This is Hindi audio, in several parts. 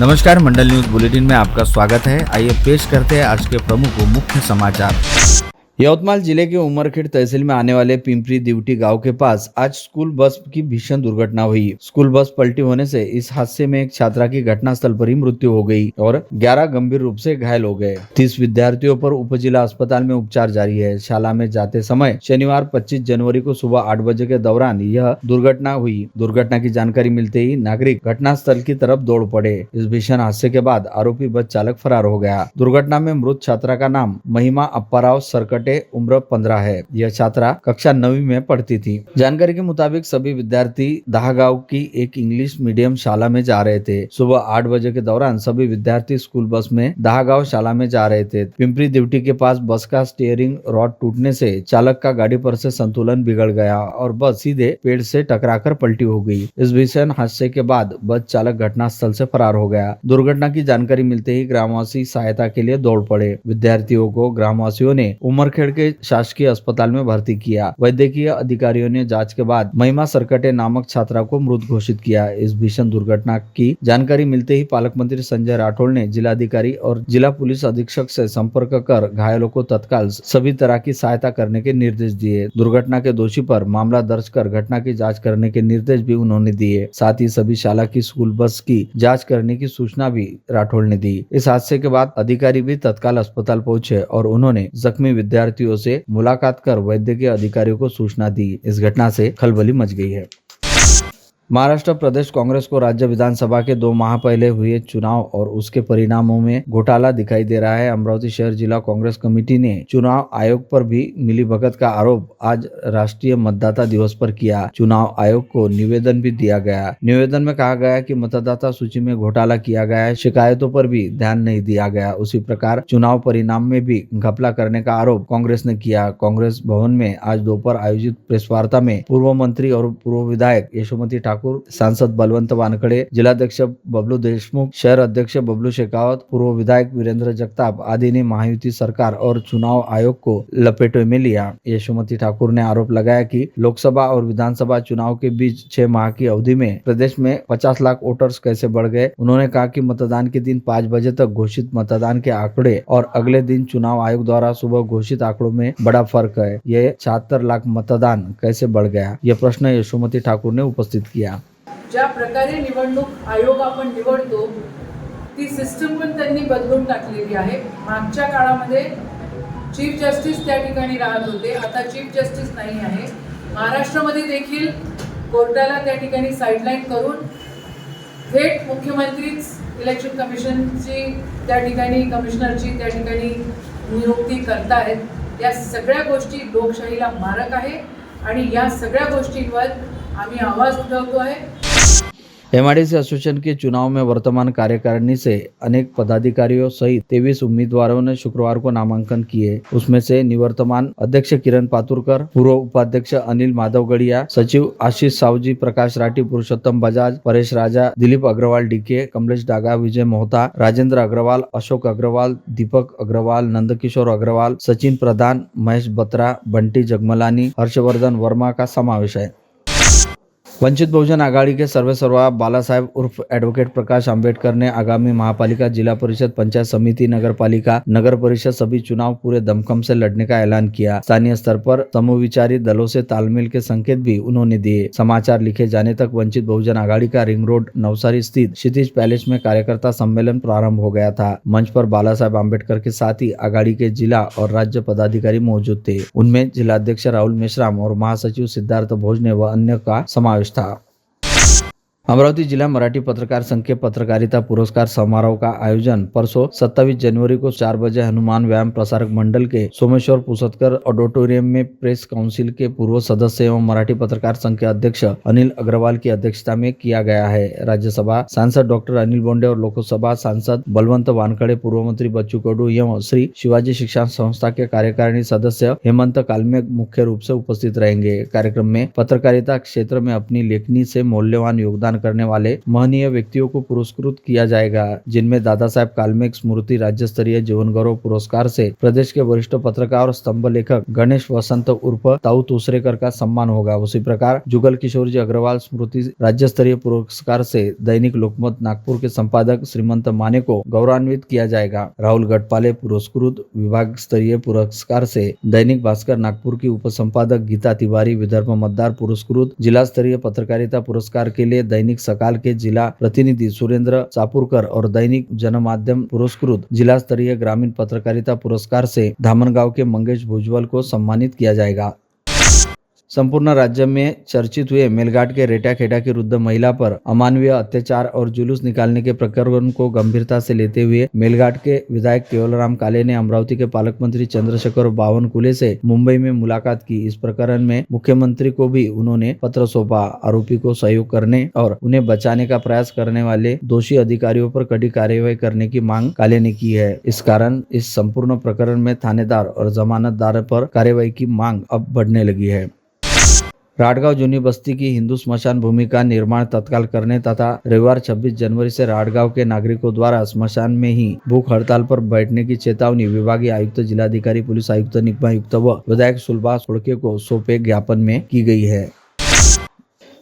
नमस्कार, मंडल न्यूज बुलेटिन में आपका स्वागत है। आइए पेश करते हैं आज के प्रमुख व मुख्य समाचार। यवतमाल जिले के उमरखेड़ तहसील में आने वाले पिंपरी दिवटी गांव के पास आज स्कूल बस की भीषण दुर्घटना हुई। स्कूल बस पलटी होने से इस हादसे में एक छात्रा की घटनास्थल पर ही मृत्यु हो गई और 11 गंभीर रूप से घायल हो गए। 30 विद्यार्थियों पर उपजिला अस्पताल में उपचार जारी है। शाला में जाते समय शनिवार 25 जनवरी को सुबह 8 बजे के दौरान यह दुर्घटना हुई। दुर्घटना की जानकारी मिलते ही नागरिक घटनास्थल की तरफ दौड़ पड़े। इस भीषण हादसे के बाद आरोपी बस चालक फरार हो गया। दुर्घटना में मृत छात्रा का नाम महिमा अप्पाराव सरकटे, उम्र 15 है। यह छात्रा कक्षा 9वीं में पढ़ती थी। जानकारी के मुताबिक सभी विद्यार्थी दहागांव की एक इंग्लिश मीडियम शाला में जा रहे थे। सुबह 8 बजे के दौरान सभी विद्यार्थी स्कूल बस में दहागांव शाला में जा रहे थे। पिंपरी दिवटी के पास बस का स्टीयरिंग रॉड टूटने से चालक का गाड़ी पर से संतुलन बिगड़ गया और बस सीधे पेड़ से टकराकर पलटी हो गई। इस भीषण हादसे के बाद बस चालक घटनास्थल से फरार हो गया। दुर्घटना की जानकारी मिलते ही ग्रामवासी सहायता के लिए दौड़ पड़े। विद्यार्थियों को ग्रामवासियों ने उमरखेड़ के शासकीय अस्पताल में भर्ती किया। वैद्यकीय अधिकारियों ने जांच के बाद महिमा सरकटे नामक छात्रा को मृत घोषित किया। इस भीषण दुर्घटना की जानकारी मिलते ही पालक मंत्री संजय राठौड़ ने जिलाधिकारी और जिला पुलिस अधीक्षक से संपर्क कर घायलों को तत्काल सभी तरह की सहायता करने के निर्देश दिए। दुर्घटना के दोषी पर मामला दर्ज कर घटना की जाँच करने के निर्देश भी उन्होंने दिए। साथ ही सभी शाला की स्कूल बस की जाँच करने की सूचना भी राठौड़ ने दी। इस हादसे के बाद अधिकारी भी तत्काल अस्पताल पहुंचे और उन्होंने जख्मी विद्यार्थियों से मुलाकात कर वैद्यकीय अधिकारियों को सूचना दी। इस घटना से खलबली मच गई है। महाराष्ट्र प्रदेश कांग्रेस को राज्य विधानसभा के 2 माह पहले हुए चुनाव और उसके परिणामों में घोटाला दिखाई दे रहा है। अमरावती शहर जिला कांग्रेस कमेटी ने चुनाव आयोग पर भी मिलीभगत का आरोप आज राष्ट्रीय मतदाता दिवस पर किया। चुनाव आयोग को निवेदन भी दिया गया। निवेदन में कहा गया कि मतदाता सूची में घोटाला किया गया है, शिकायतों पर भी ध्यान नहीं दिया गया। उसी प्रकार चुनाव परिणाम में भी घपला करने का आरोप कांग्रेस ने किया। कांग्रेस भवन में आज दोपहर आयोजित प्रेस वार्ता में पूर्व मंत्री और पूर्व विधायक यशोमती ठाकुर, सांसद बलवंत वानखड़े, जिलाध्यक्ष बबलू देशमुख, शहर अध्यक्ष बबलू शेखावत, पूर्व विधायक वीरेंद्र जगताप आदि ने महायुति सरकार और चुनाव आयोग को लपेटे में लिया। यशोमती ठाकुर ने आरोप लगाया कि लोकसभा और विधानसभा चुनाव के बीच 6 माह की अवधि में प्रदेश में 50 लाख वोटर्स कैसे बढ़ गए। उन्होंने कहा कि मतदान के दिन 5 बजे तक घोषित मतदान के आंकड़े और अगले दिन चुनाव आयोग द्वारा सुबह घोषित आंकड़ों में बड़ा फर्क है। यह 76 लाख मतदान कैसे बढ़ गया, यह प्रश्न यशोमती ठाकुर ने उपस्थित किया। ज्या प्रकारे निवडणूक आयोग आपण निवडतो ती सिस्टम पण त्यांनी बदलून टाकलेली आहे। मागच्या काळामध्ये चीफ जस्टिस त्या ठिकाणी राहत होते, आता चीफ जस्टिस नाही आहे। महाराष्ट्रामध्ये देखील कोर्टाला त्या ठिकाणी साइडलाइन करून थेट मुख्यमंत्रीच इलेक्शन कमिशनची त्या ठिकाणी कमिशनरची त्या ठिकाणी नियुक्ती करतायत। या सगळ्या गोष्टी लोकशाहीला मारक आहे आणि या सगळ्या गोष्टींवर आम्ही आवाज उठवतो आहे। एमआईडीसी एसोसिएशन के चुनाव में वर्तमान कार्यकारिणी से अनेक पदाधिकारियों सहित 23 उम्मीदवारों ने शुक्रवार को नामांकन किए। उसमें से निवर्तमान अध्यक्ष किरण पातुरकर, पूर्व उपाध्यक्ष अनिल माधवगढ़िया, सचिव आशीष सावजी, प्रकाश राठी, पुरुषोत्तम बजाज, परेश राजा, दिलीप अग्रवाल डीके, कमलेश डागा, विजय मोहता, राजेंद्र अग्रवाल, अशोक अग्रवाल, दीपक अग्रवाल, नंदकिशोर अग्रवाल, सचिन प्रधान, महेश बत्रा, बंटी जगमलानी, हर्षवर्धन वर्मा का समावेश है। वंचित बहुजन आघाड़ी के सर्वेसर्वा बाला साहेब उर्फ एडवोकेट प्रकाश अंबेडकर ने आगामी महापालिका, जिला परिषद, पंचायत समिति, नगर पालिका, नगर परिषद सभी चुनाव पूरे दमखम से लड़ने का ऐलान किया। स्थानीय स्तर पर समविचारी दलों से तालमेल के संकेत भी उन्होंने दिए। समाचार लिखे जाने तक वंचित बहुजन आघाड़ी का रिंग रोड नवसारी स्थित क्षितिज पैलेस में कार्यकर्ता सम्मेलन प्रारंभ हो गया था। मंच पर बाला साहेब आम्बेडकर के साथ ही आघाड़ी के जिला और राज्य पदाधिकारी मौजूद थे। उनमें जिलाध्यक्ष राहुल मेश्राम और महासचिव सिद्धार्थ भोजने व अन्य का समावेश था। अमरावती जिला मराठी पत्रकार संघ के पत्रकारिता पुरस्कार समारोह का आयोजन परसों 27 जनवरी को 4 बजे हनुमान व्यायाम प्रसारक मंडल के सोमेश्वर पुसतकर ऑडिटोरियम में प्रेस काउंसिल के पूर्व सदस्य एवं मराठी पत्रकार संघ के अध्यक्ष अनिल अग्रवाल की अध्यक्षता में किया गया है। राज्यसभा सांसद डॉक्टर अनिल बोंडे और लोकसभा सांसद बलवंत वानखड़े, पूर्व मंत्री बच्चू कडू एवं श्री शिवाजी शिक्षण संस्था के कार्यकारिणी सदस्य हेमंत कालमे मुख्य रूप से उपस्थित रहेंगे। कार्यक्रम में पत्रकारिता क्षेत्र में अपनी लेखनी से मूल्यवान योगदान करने वाले महनीय व्यक्तियों को पुरस्कृत किया जाएगा, जिनमें दादा साहेब कालमेक स्मृति राज्य स्तरीय जीवन गौरव पुरस्कार से प्रदेश के वरिष्ठ पत्रकार और स्तंभ लेखक गणेश वसंत उर्फ ताऊ तुसरेकर का सम्मान होगा। उसी प्रकार जुगल किशोर जी अग्रवाल स्मृति राज्य स्तरीय पुरस्कार से दैनिक लोकमत नागपुर के संपादक श्रीमंत माने को गौरवान्वित किया जाएगा। राहुल गढ़पाले पुरस्कृत विभाग स्तरीय पुरस्कार से दैनिक भास्कर नागपुर की उपसंपादक गीता तिवारी विदर्भ मतदार पुरस्कृत जिला स्तरीय पत्रकारिता पुरस्कार के लिए दैनिक सकाल के जिला प्रतिनिधि सुरेंद्र चापुरकर और दैनिक जनमाध्यम पुरस्कृत जिला स्तरीय ग्रामीण पत्रकारिता पुरस्कार से धामनगांव के मंगेश भुजबल को सम्मानित किया जाएगा। संपूर्ण राज्य में चर्चित हुए मेलघाट के रेटा-खेटा की वृद्ध महिला पर अमानवीय अत्याचार और जुलूस निकालने के प्रकरण को गंभीरता से लेते हुए मेलघाट के विधायक केवलराम काले ने अमरावती के पालक मंत्री चंद्रशेखर बावनकुले से मुंबई में मुलाकात की। इस प्रकरण में मुख्यमंत्री को भी उन्होंने पत्र सौंपा। आरोपी को सहयोग करने और उन्हें बचाने का प्रयास करने वाले दोषी अधिकारियों पर कड़ी कार्यवाही करने की मांग काले ने की है। इस कारण इस संपूर्ण प्रकरण में थानेदार और जमानतदार पर कार्यवाही की मांग अब बढ़ने लगी है। राडगांव जूनी बस्ती की हिंदू स्मशान भूमि का निर्माण तत्काल करने तथा रविवार 26 जनवरी से राडगांव के नागरिकों द्वारा स्मशान में ही भूख हड़ताल पर बैठने की चेतावनी विभागीय आयुक्त, जिलाधिकारी, पुलिस आयुक्त, निगम आयुक्त व विधायक सुलभा सोड़के को सौंपे ज्ञापन में की गई है।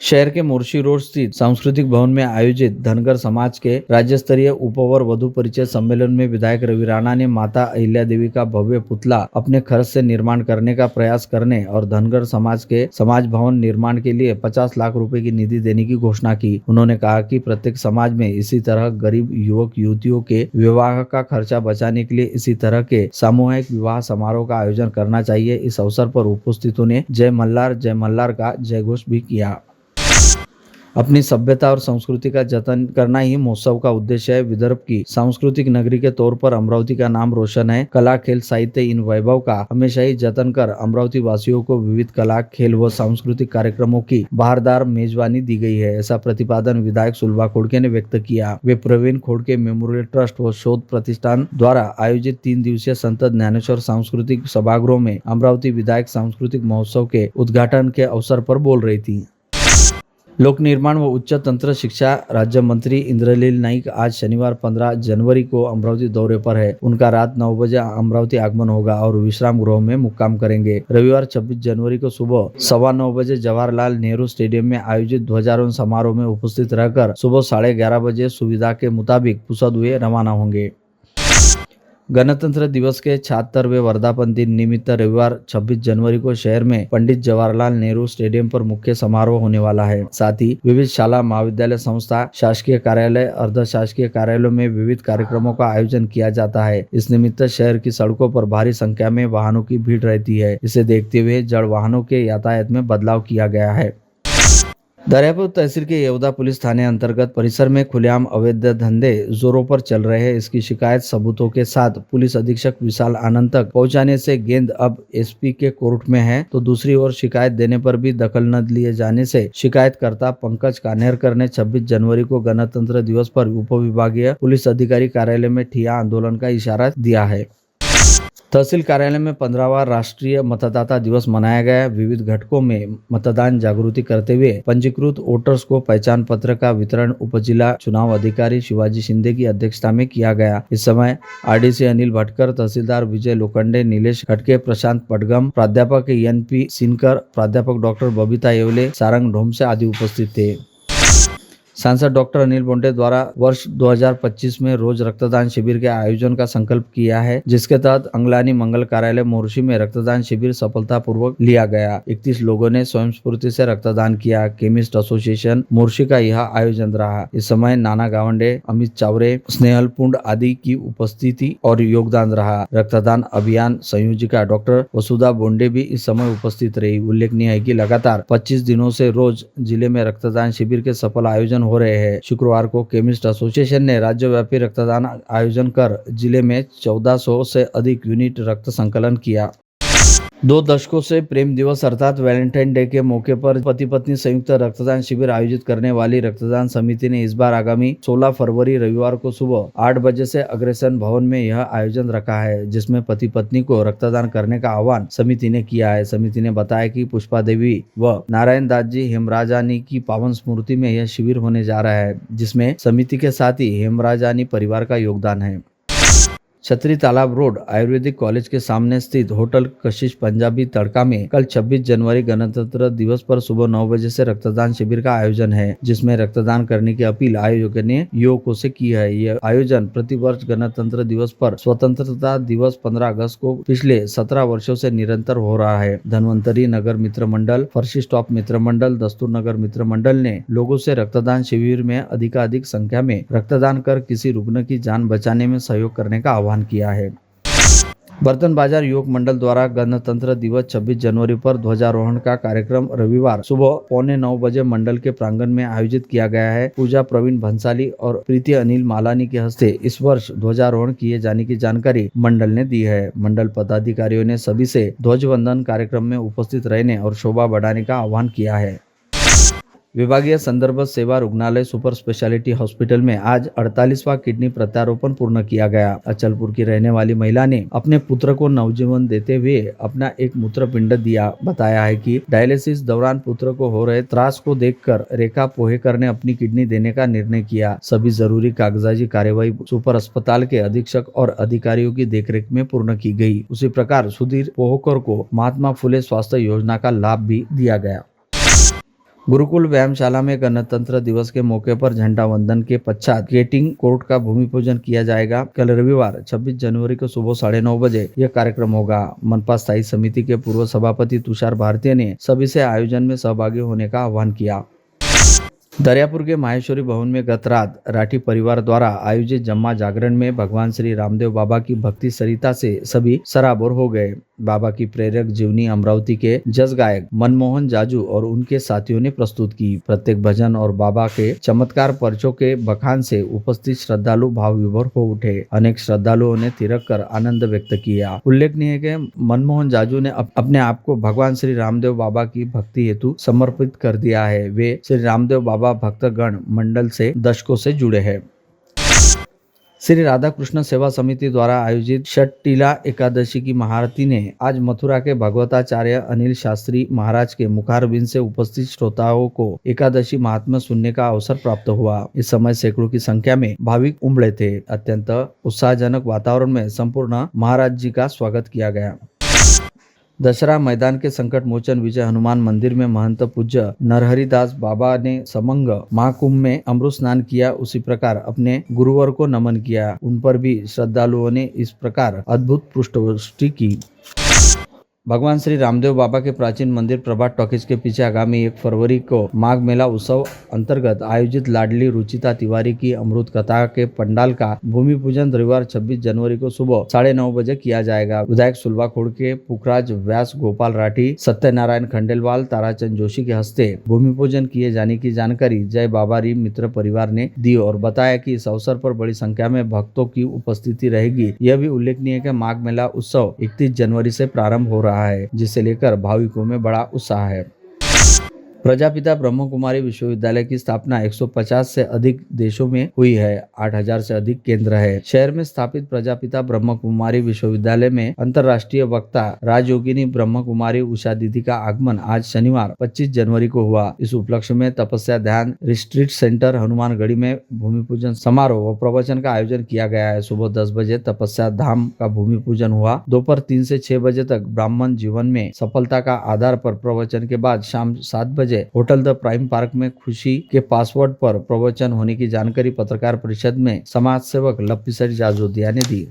शहर के मोर्शी रोड स्थित सांस्कृतिक भवन में आयोजित धनगर समाज के राज्य स्तरीय उपवर वधु परिचय सम्मेलन में विधायक रवि राणा ने माता अहिल्या देवी का भव्य पुतला अपने खर्च से निर्माण करने का प्रयास करने और धनगर समाज के समाज भवन निर्माण के लिए 50 लाख रुपए की निधि देने की घोषणा की। उन्होंने कहा कि प्रत्येक समाज में इसी तरह गरीब युवक युवतियों के विवाह का खर्चा बचाने के लिए इसी तरह के सामूहिक विवाह समारोह का आयोजन करना चाहिए। इस अवसर पर उपस्थितों ने जय मल्हार का जयघोष भी किया। अपनी सभ्यता और संस्कृति का जतन करना ही महोत्सव का उद्देश्य है। विदर्भ की सांस्कृतिक नगरी के तौर पर अमरावती का नाम रोशन है। कला, खेल, साहित्य इन वैभव का हमेशा ही जतन कर अमरावती वासियों को विविध कला, खेल व सांस्कृतिक कार्यक्रमों की बहारदार मेजबानी दी गई है। ऐसा प्रतिपादन विधायक सुलभा खोड़के ने व्यक्त किया। वे प्रवीण खोड़के मेमोरियल ट्रस्ट व शोध प्रतिष्ठान द्वारा आयोजित 3 दिवसीय संत ज्ञानेश्वर सांस्कृतिक सभागृह में अमरावती विधायक सांस्कृतिक महोत्सव के उद्घाटन के अवसर पर बोल रही थी। लोक निर्माण व उच्च तंत्र शिक्षा राज्य मंत्री इंद्रलील नाइक आज शनिवार 15 जनवरी को अमरावती दौरे पर है। उनका रात 9 बजे अमरावती आगमन होगा और विश्राम गृह में मुक्काम करेंगे। रविवार 26 जनवरी को सुबह 9:15 बजे जवाहरलाल नेहरू स्टेडियम में आयोजित ध्वजारोहण समारोह में उपस्थित रहकर सुबह 11:30 बजे सुविधा के मुताबिक पुसद हुए रवाना होंगे। गणतंत्र दिवस के 76वें वर्धापन दिन निमित्त रविवार 26 जनवरी को शहर में पंडित जवाहरलाल नेहरू स्टेडियम पर मुख्य समारोह होने वाला है। साथ ही विविध शाला, महाविद्यालय, संस्था, शासकीय कार्यालय, अर्ध शासकीय कार्यालयों में विविध कार्यक्रमों का आयोजन किया जाता है। इस निमित्त शहर की सड़कों पर भारी संख्या में वाहनों की भीड़ रहती है। इसे देखते हुए जड़ वाहनों के यातायात में बदलाव किया गया है। दरियापुर तहसील के येवदा पुलिस थाने अंतर्गत परिसर में खुलेआम अवैध धंधे जोरों पर चल रहे हैं। इसकी शिकायत सबूतों के साथ पुलिस अधीक्षक विशाल आनंद तक पहुंचाने से गेंद अब एसपी के कोर्ट में है, तो दूसरी ओर शिकायत देने पर भी दखल न लिए जाने से शिकायतकर्ता पंकज कान्हेरकर ने 26 जनवरी को गणतंत्र दिवस पर उपविभागीय पुलिस अधिकारी कार्यालय में ठिया आंदोलन का इशारा दिया है। तहसील कार्यालय में 15वां राष्ट्रीय मतदाता दिवस मनाया गया। विविध घटकों में मतदान जागृति करते हुए पंजीकृत वोटर्स को पहचान पत्र का वितरण उपजिला चुनाव अधिकारी शिवाजी शिंदे की अध्यक्षता में किया गया। इस समय आरडीसी अनिल भटकर, तहसीलदार विजय लोखंडे, नीलेश खटके, प्रशांत पटगम, प्राध्यापक NP सिनकर, प्राध्यापक डॉक्टर बबीता येवले, सारंग ढोमसे आदि उपस्थित थे। सांसद डॉक्टर अनिल बोंडे द्वारा वर्ष 2025 में रोज रक्तदान शिविर के आयोजन का संकल्प किया है, जिसके तहत अंगलानी मंगल कार्यालय मोर्शी में रक्तदान शिविर सफलतापूर्वक लिया गया। 31 लोगों ने स्वयं स्फूर्ति से रक्तदान किया। केमिस्ट एसोसिएशन मोर्शी का यह आयोजन रहा। इस समय नाना गावंडे, अमित चावरे, स्नेहल पुंड आदि की उपस्थिति और योगदान रहा। रक्तदान अभियान संयोजिका डॉक्टर वसुधा बोंडे भी इस समय उपस्थित रही। उल्लेखनीय है कि लगातार 25 दिनों से रोज जिले में रक्तदान शिविर के सफल आयोजन हो रहे हैं। शुक्रवार को केमिस्ट एसोसिएशन ने राज्यव्यापी रक्तदान आयोजन कर जिले में 1400 से अधिक यूनिट रक्त संकलन किया। 2 दशकों से प्रेम दिवस अर्थात वैलेंटाइन डे के मौके पर पति पत्नी संयुक्त रक्तदान शिविर आयोजित करने वाली रक्तदान समिति ने इस बार आगामी 16 फरवरी रविवार को सुबह 8 बजे से अग्रसेन भवन में यह आयोजन रखा है, जिसमें पति पत्नी को रक्तदान करने का आह्वान समिति ने किया है। समिति ने बताया कि पुष्पा देवी व नारायण दास जी हेमराजानी की पावन स्मृति में यह शिविर होने जा रहा है, जिसमें समिति के साथ ही हेमराजानी परिवार का योगदान है। छतरी तालाब रोड आयुर्वेदिक कॉलेज के सामने स्थित होटल कशिश पंजाबी तड़का में कल 26 जनवरी गणतंत्र दिवस पर सुबह 9 बजे से रक्तदान शिविर का आयोजन है, जिसमें रक्तदान करने की अपील आयोजक ने युवकों से की है। यह आयोजन प्रतिवर्ष गणतंत्र दिवस पर स्वतंत्रता दिवस 15 अगस्त को पिछले 17 वर्षों से निरंतर हो रहा है। धनवंतरी नगर मित्र मंडल, फर्शी स्टॉप मित्र मंडल, दस्तूर नगर मित्र मंडल ने लोगों से रक्तदान शिविर में अधिकाधिक संख्या में रक्तदान कर किसी रुग्ण की जान बचाने में सहयोग करने का आह्वान किया है। बर्तन बाजार युवक मंडल द्वारा गणतंत्र दिवस 26 जनवरी पर ध्वजारोहण का कार्यक्रम रविवार सुबह 8:45 बजे मंडल के प्रांगण में आयोजित किया गया है। पूजा प्रवीण भंसाली और प्रीति अनिल मालानी के हस्ते इस वर्ष ध्वजारोहण किए जाने की जानकारी मंडल ने दी है। मंडल पदाधिकारियों ने सभी से ध्वजवंदन कार्यक्रम में उपस्थित रहने और शोभा बढ़ाने का आह्वान किया है। विभागीय संदर्भ सेवा रुग्णालय सुपर स्पेशलिटी हॉस्पिटल में आज 48वां किडनी प्रत्यारोपण पूर्ण किया गया। अचलपुर की रहने वाली महिला ने अपने पुत्र को नवजीवन देते हुए अपना एक मूत्रपिंड दिया। बताया है कि डायलिसिस दौरान पुत्र को हो रहे त्रास को देखकर रेखा पोहेकर ने अपनी किडनी देने का निर्णय किया। सभी जरूरी कागजाती कार्यवाही सुपर अस्पताल के अधीक्षक और अधिकारियों की देखरेख में पूर्ण की गई। उसी प्रकार सुधीर पोहेकर को महात्मा फुले स्वास्थ्य योजना का लाभ भी दिया गया। गुरुकुल व्यायामशाला में गणतंत्र दिवस के मौके पर झंडा वंदन के पश्चात स्केटिंग कोर्ट का भूमि पूजन किया जाएगा। कल रविवार 26 जनवरी को सुबह 9:30 बजे यह कार्यक्रम होगा। मनपा स्थायी समिति के पूर्व सभापति तुषार भारतीय ने सभी से आयोजन में सहभागी होने का आह्वान किया। दरियापुर के माहेश्वरी भवन में गत रात राठी परिवार द्वारा आयोजित जम्मा जागरण में भगवान श्री रामदेव बाबा की भक्ति सरिता से सभी सराबोर हो गए। बाबा की प्रेरक जीवनी अमरावती के जज गायक मनमोहन जाजू और उनके साथियों ने प्रस्तुत की। प्रत्येक भजन और बाबा के चमत्कार पर्चों के बखान से उपस्थित श्रद्धालु भाव विभोर हो उठे। अनेक श्रद्धालुओं ने थिरक कर आनंद व्यक्त किया। उल्लेखनीय है कि मनमोहन जाजू ने अपने आप को भगवान श्री रामदेव बाबा की भक्ति हेतु समर्पित कर दिया है। वे श्री रामदेव बाबा भक्तगण मंडल से दशकों से जुड़े हैं। श्री राधा कृष्ण सेवा समिति द्वारा आयोजित षटटिला एकादशी की महाआरती ने आज मथुरा के भगवताचार्य अनिल शास्त्री महाराज के मुखारबिंद से उपस्थित श्रोताओं को एकादशी महात्म्य सुनने का अवसर प्राप्त हुआ। इस समय सैकड़ों की संख्या में भाविक उमड़े थे। अत्यंत उत्साहजनक वातावरण में संपूर्ण महाराज जी का स्वागत किया गया। दशहरा मैदान के संकट मोचन विजय हनुमान मंदिर में महंत पूज्य नरहरिदास बाबा ने समंग महाकुंभ में अमृत स्नान किया। उसी प्रकार अपने गुरुवर को नमन किया। उन पर भी श्रद्धालुओं ने इस प्रकार अद्भुत पुष्टवृष्टि की। भगवान श्री रामदेव बाबा के प्राचीन मंदिर प्रभात टॉकीज के पीछे आगामी 1 फरवरी को माघ मेला उत्सव अंतर्गत आयोजित लाडली रुचिता तिवारी की अमृत कथा के पंडाल का भूमि पूजन रविवार 26 जनवरी को सुबह 9:30 बजे किया जाएगा। विधायक सुलभा खोड़ के पुखराज व्यास, गोपाल राठी, सत्यनारायण खंडेलवाल, ताराचंद जोशी के हस्ते भूमि पूजन किए जाने की जानकारी जय बाबारी मित्र परिवार ने दी और बताया कि इस अवसर पर बड़ी संख्या में भक्तों की उपस्थिति रहेगी। यह भी उल्लेखनीय है कि माघ मेला उत्सव 31 जनवरी से प्रारंभ हो रहा है, जिसे लेकर भाविकों में बड़ा उत्साह है। प्रजापिता ब्रह्म कुमारी विश्वविद्यालय की स्थापना 150 से अधिक देशों में हुई है। 8000 से अधिक केंद्र है। शहर में स्थापित प्रजापिता ब्रह्म कुमारी विश्वविद्यालय में अंतर्राष्ट्रीय वक्ता राजयोगिनी ब्रह्म कुमारी उषा दीदी का आगमन आज शनिवार 25 जनवरी को हुआ। इस उपलक्ष्य में तपस्या ध्यान रिट्रीट सेंटर हनुमानगढ़ी में भूमि पूजन समारोह व प्रवचन का आयोजन किया गया है। सुबह 10 बजे तपस्या धाम का भूमि पूजन हुआ। दोपहर 3 से 6 बजे तक ब्राह्मण जीवन में सफलता का आधार पर प्रवचन के बाद शाम 7 बजे होटल द प्राइम पार्क में खुशी के पासवर्ड पर प्रवचन होने की जानकारी पत्रकार परिषद में समाज सेवक लप्पीसरी जाजोदिया ने दी।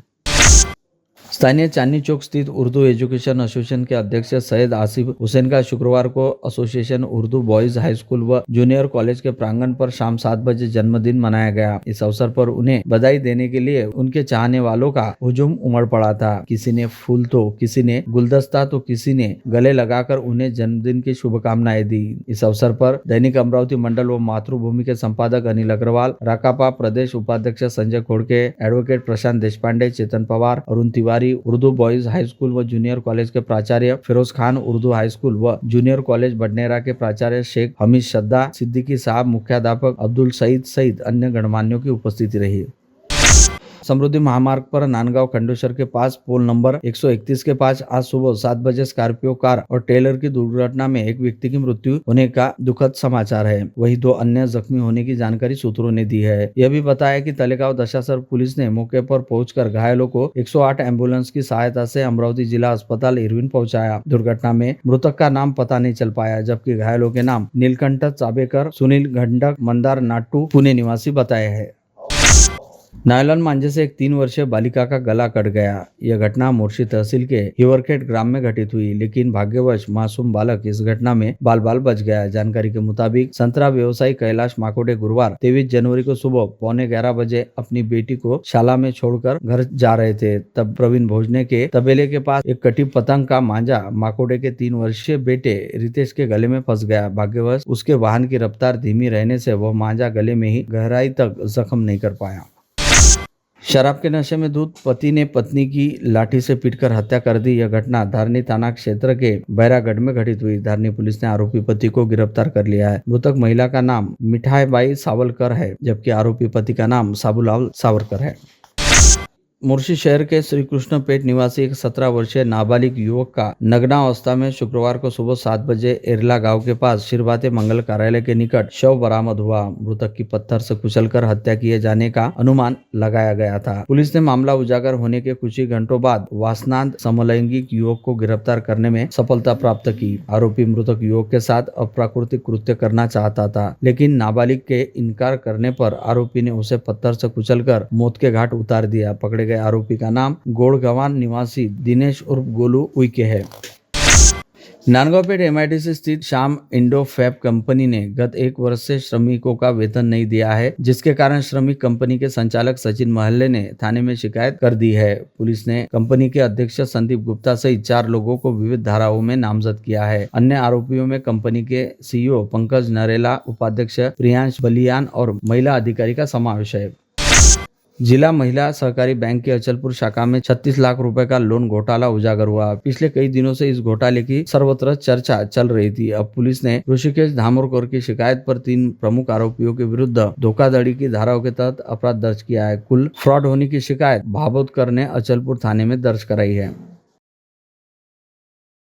स्थानीय चांदनी चौक स्थित उर्दू एजुकेशन एसोसिएशन के अध्यक्ष सैयद आसिफ हुसैन का शुक्रवार को association Urdu boys high school व जूनियर कॉलेज के प्रांगण पर शाम 7 बजे जन्मदिन मनाया गया। इस अवसर पर उन्हें बधाई देने के लिए उनके चाहने वालों का हुजूम उमड़ पड़ा था। किसी ने फूल तो किसी ने गुलदस्ता तो किसी ने गले लगाकर उन्हें जन्मदिन की शुभकामनाएं दी। इस अवसर पर दैनिक अमरावती मंडल व मातृभूमि के संपादक अनिल अग्रवाल, राकापा प्रदेश उपाध्यक्ष Sanjay Khodke, advocate Prashant Deshpande, Chetan Pawar, Arun Tiwari Ansari Urdu boys high school व जूनियर कॉलेज के प्राचार्य फिरोज खान उर्दू हाई स्कूल व जूनियर कॉलेज बडनेरा के प्राचार्य शेख हमीद शद्दा सिद्दीकी साहब, मुख्याध्यापक अब्दुल सईद सहित अन्य गणमान्यों की उपस्थिति रही। समृद्धि महामार्ग पर नांदगांव खंडेश्वर के पास पोल नंबर 131 के पास आज सुबह 7 बजे स्कॉर्पियो कार और ट्रेलर की दुर्घटना में एक व्यक्ति की मृत्यु होने का दुखद समाचार है। वहीं 2 अन्य जख्मी होने की जानकारी सूत्रों ने दी है। यह भी बताया कि तलेगांव दशासर पुलिस ने मौके पर पहुंचकर घायलों को 108 एम्बुलेंस की सहायता से अमरावती जिला अस्पताल इरविन पहुंचाया। दुर्घटना में मृतक का नाम पता नहीं चल पाया, जबकि घायलों के नाम नीलकंठ चाबेकर, सुनील घंडक, मंदार नाट्टू पुणे निवासी बताए हैं। नायलॉन मांझे से एक 3 वर्षीय बालिका का गला कट गया। यह घटना मोर्शी तहसील के हिवरखेट ग्राम में घटित हुई, लेकिन भाग्यवश मासूम बालक इस घटना में बाल बाल बच गया। जानकारी के मुताबिक संतरा व्यवसायी कैलाश माकोडे गुरुवार 23 जनवरी को सुबह 11:15 बजे अपनी बेटी को शाला में छोड़कर घर जा रहे थे। तब प्रवीण भोजने के तबेले के पास एक कटी पतंग का मांझा माकोडे के 3 वर्षीय बेटे रितेश के गले में फंस गया। भाग्यवश उसके वाहन की रफ्तार धीमी रहने से वह मांझा गले में ही गहराई तक जख्म नहीं कर पाया। शराब के नशे में धुत पति ने पत्नी की लाठी से पीटकर हत्या कर दी। यह घटना धारनी थाना क्षेत्र के बैरागढ़ में घटित हुई। धारनी पुलिस ने आरोपी पति को गिरफ्तार कर लिया है। मृतक महिला का नाम मिठाईबाई सावलकर है, जबकि आरोपी पति का नाम साबूलाल सावरकर है। मुर्शी शहर के श्री कृष्ण पेट निवासी एक 17 वर्षीय नाबालिग युवक का नग्नावस्था में शुक्रवार को सुबह 7 बजे एरला गांव के पास शिरबाते मंगल कार्यालय के निकट शव बरामद हुआ। मृतक की पत्थर से कुचलकर हत्या किए जाने का अनुमान लगाया गया था। पुलिस ने मामला उजागर होने के कुछ ही घंटों बाद वासनांत समलैंगिक युवक को गिरफ्तार करने में सफलता प्राप्त की। आरोपी मृतक युवक के साथ अप्राकृतिक कृत्य करना चाहता था, लेकिन नाबालिग के इनकार करने पर आरोपी ने उसे पत्थर से कुचलकर मौत के घाट उतार दिया। पकड़े गए आरोपी का नाम गोड़गवान निवासी दिनेश उर्फ गोलू उइके है। नांदगांवपेट MIDC स्थित श्याम इंडो फैब कंपनी ने गत 1 वर्ष से श्रमिकों का वेतन नहीं दिया है, जिसके कारण श्रमिक कंपनी के संचालक सचिन महल्ले ने थाने में शिकायत कर दी है। पुलिस ने कंपनी के अध्यक्ष संदीप गुप्ता सहित 4 लोगों को विविध धाराओं में नामजद किया है। अन्य आरोपियों में कंपनी के CEO पंकज नरेला, उपाध्यक्ष प्रियांश बलियान और महिला अधिकारी का समावेश है। जिला महिला सहकारी बैंक की अचलपुर शाखा में 36 लाख रुपए का लोन घोटाला उजागर हुआ। पिछले कई दिनों से इस घोटाले की सर्वत्र चर्चा चल रही थी। अब पुलिस ने ऋषिकेश धामोरकर की शिकायत पर 3 प्रमुख आरोपियों के विरुद्ध धोखाधड़ी की धाराओं के तहत अपराध दर्ज किया है। कुल फ्रॉड होने की शिकायत भागवतकर ने अचलपुर थाने में दर्ज कराई है।